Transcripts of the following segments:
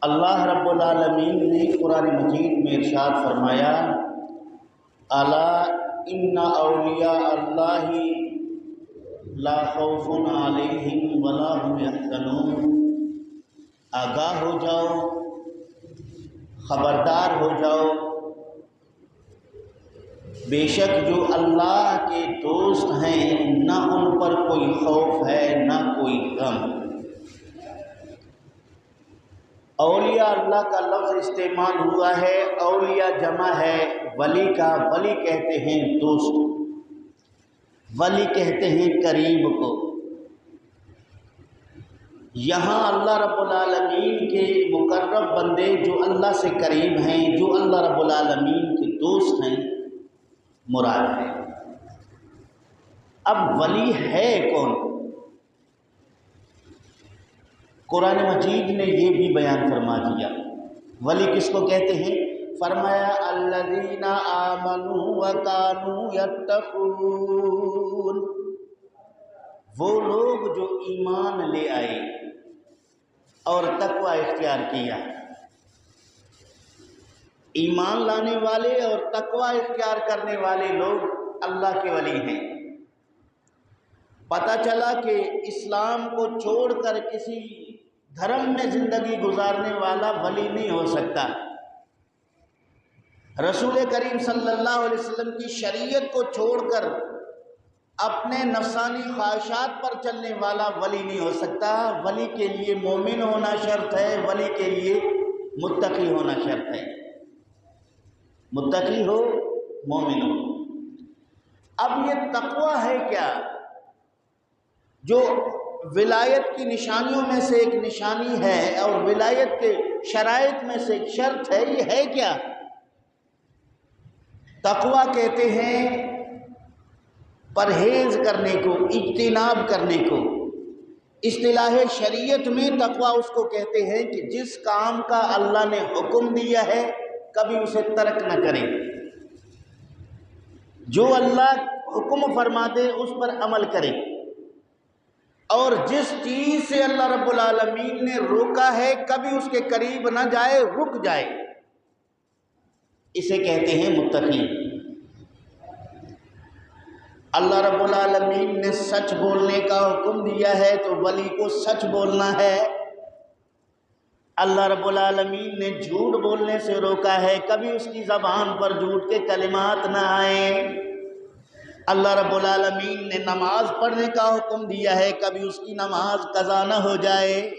اللہ رب العالمین نے قرآن مجید میں ارشاد فرمایا، الا ان اولیاء اللہ لا خوف علیہم ولا هم یحزنون۔ آگاہ ہو جاؤ، خبردار ہو جاؤ، بے شک جو اللہ کے دوست ہیں نہ ان پر کوئی خوف ہے نہ کوئی غم۔ اولیاء اللہ کا لفظ استعمال ہوا ہے، اولیاء جمع ہے ولی کا، ولی کہتے ہیں دوست، ولی کہتے ہیں قریب کو۔ یہاں اللہ رب العالمین کے مقرب بندے جو اللہ سے قریب ہیں، جو اللہ رب العالمین کے دوست ہیں، مراد ہے۔ اب ولی ہے کون؟ قرآن مجید نے یہ بھی بیان فرما دیا، ولی کس کو کہتے ہیں؟ فرمایا الذین آمنوا وکانوا یتقون، وہ لوگ جو ایمان لے آئے اور تقوی اختیار کیا۔ ایمان لانے والے اور تقوی اختیار کرنے والے لوگ اللہ کے ولی ہیں۔ پتہ چلا کہ اسلام کو چھوڑ کر کسی دھرم میں زندگی گزارنے والا ولی نہیں ہو سکتا۔ رسول کریم صلی اللہ علیہ وسلم کی شریعت کو چھوڑ کر اپنے نفسانی خواہشات پر چلنے والا ولی نہیں ہو سکتا۔ ولی کے لیے مومن ہونا شرط ہے، ولی کے لیے متقی ہونا شرط ہے۔ متقی ہو، مومن ہو۔ اب یہ تقوی ہے کیا؟ جو ولایت کی نشانیوں میں سے ایک نشانی ہے اور ولایت کے شرائط میں سے ایک شرط ہے، یہ ہے کیا؟ تقوی کہتے ہیں پرہیز کرنے کو، اجتناب کرنے کو۔ اصطلاح شریعت میں تقوی اس کو کہتے ہیں کہ جس کام کا اللہ نے حکم دیا ہے کبھی اسے ترک نہ کرے، جو اللہ حکم فرما دے اس پر عمل کرے، اور جس چیز سے اللہ رب العالمین نے روکا ہے کبھی اس کے قریب نہ جائے، رک جائے، اسے کہتے ہیں متقی۔ اللہ رب العالمین نے سچ بولنے کا حکم دیا ہے تو ولی کو سچ بولنا ہے۔ اللہ رب العالمین نے جھوٹ بولنے سے روکا ہے، کبھی اس کی زبان پر جھوٹ کے کلمات نہ آئیں۔ اللہ رب العالمین نے نماز پڑھنے کا حکم دیا ہے، کبھی اس کی نماز قضا نہ ہو جائے۔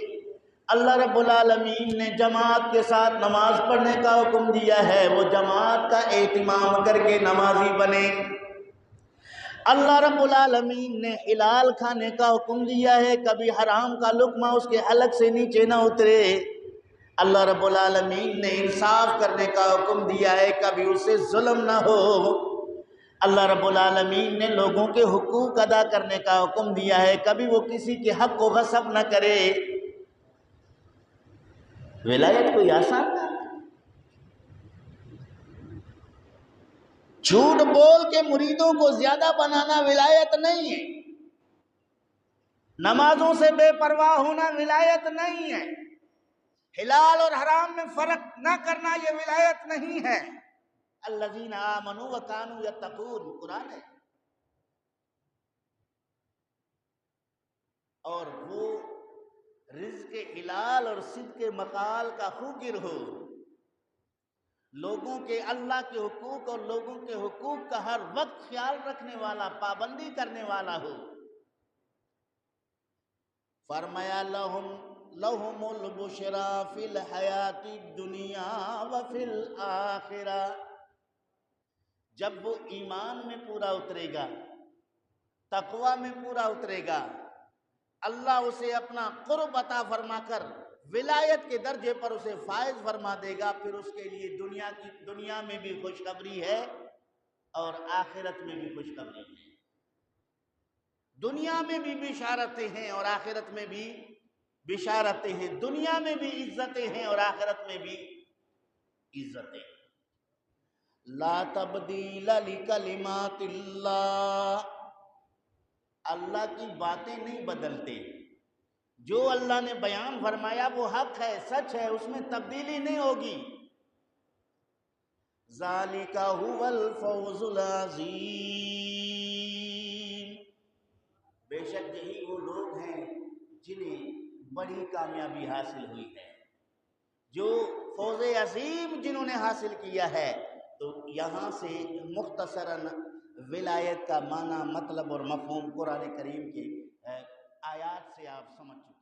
اللہ رب العالمین نے جماعت کے ساتھ نماز پڑھنے کا حکم دیا ہے، وہ جماعت کا اہتمام کر کے نمازی بنے۔ اللہ رب العالمین نے حلال کھانے کا حکم دیا ہے، کبھی حرام کا لقمہ اس کے حلق سے نیچے نہ اترے۔ اللہ رب العالمین نے انصاف کرنے کا حکم دیا ہے، کبھی اس سے ظلم نہ ہو۔ اللہ رب العالمین نے لوگوں کے حقوق ادا کرنے کا حکم دیا ہے، کبھی وہ کسی کے حق کو غصب نہ کرے۔ ولایت کوئی آسان تھا؟ جھوٹ بول کے مریدوں کو زیادہ بنانا ولایت نہیں ہے، نمازوں سے بے پرواہ ہونا ولایت نہیں ہے، حلال اور حرام میں فرق نہ کرنا یہ ولایت نہیں ہے۔ الذین آمنوا وکانوا یتقون قرآن ہے۔ اور وہ رزق حلال اور صدق مقال کا خوگر ہو، لوگوں کے اللہ کے حقوق اور لوگوں کے حقوق کا ہر وقت خیال رکھنے والا، پابندی کرنے والا ہو۔ فرمایا لہم البشریٰ فی الحیات الدنیا وفی الآخرہ، جب وہ ایمان میں پورا اترے گا، تقوی میں پورا اترے گا، اللہ اسے اپنا قرب عطا فرما کر ولایت کے درجے پر اسے فائز فرما دے گا، پھر اس کے لیے دنیا میں بھی خوشخبری ہے اور آخرت میں بھی خوشخبری ہے۔ دنیا میں بھی بشارتیں ہیں اور آخرت میں بھی بشارتیں ہیں، دنیا میں بھی عزتیں ہیں اور آخرت میں بھی عزتیں ہیں۔ لا تبدیل لکلمات اللہ، اللہ کی باتیں نہیں بدلتے، جو اللہ نے بیان فرمایا وہ حق ہے، سچ ہے، اس میں تبدیلی نہیں ہوگی۔ ذالک هو الفوز العظیم، بے شک یہی وہ لوگ ہیں جنہیں بڑی کامیابی حاصل ہوئی ہے، جو فوز عظیم جنہوں نے حاصل کیا ہے۔ تو یہاں سے مختصراً ولایت کا معنی، مطلب اور مفہوم قرآن کریم کی آیات سے آپ سمجھ چکے ہیں۔